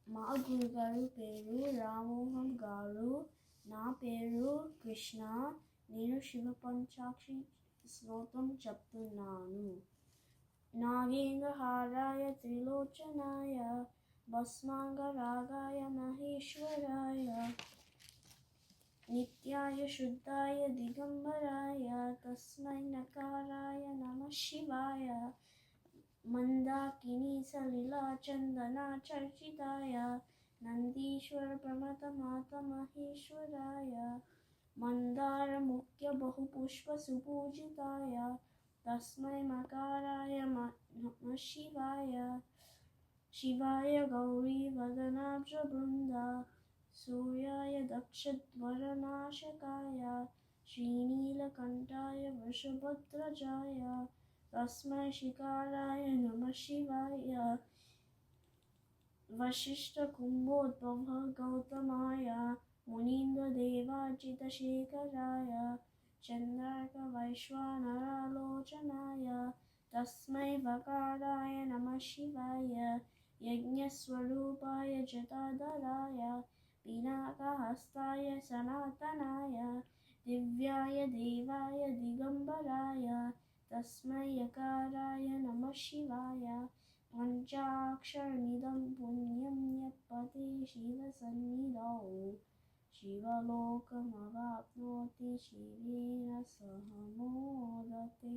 మా గురుగారు పేరు రామ్మోహన్ గారు. నా పేరు కృష్ణ. నేను శివ పంచాక్షి స్తోత్రం చెప్తున్నాను. నాగేంద్రహారాయ త్రిలోచనాయ భస్మాంగరాగాయ మహేశ్వరాయ నిత్యాయ శుద్ధాయ దిగంబరాయ తస్మై నకారాయ నమః శివాయ మందాకినీ సలిలాచందనాచర్చితాయ నందీశ్వర ప్రమథ మాత మహేశ్వరాయ మందారముఖ్య బహుపుష్ప సుపూజితాయ తస్మై మకారాయ నమః శివాయ శివాయ గౌరీ వదనాబ్జ బృంద సూర్యాయ దక్షధ్వరనాశకాయ శ్రీనీలకంఠాయ వృషభధ్వజాయ తస్మై శిఖరాయ నమః శివాయ వశిష్ఠ కుంభోద్భవ గౌతమాయ మునీంద్రదేవాజితశేఖరాయ చంద్రార్క వైశ్వానరాలోచనాయ తస్మై వకారాయ నమః శివాయ యజ్ఞస్వరూపాయ జటాధరాయ పినాకహస్తాయ సనాతనాయ దివ్యాయ దేవాయ దిగంబరాయ తస్మై యకారాయ నమః శివాయ పంచాక్షరమిదం పుణ్యం యత్పఠే శివసన్నిధౌ శివలోకమవాప్నోతి శివేన సహ మోదతే.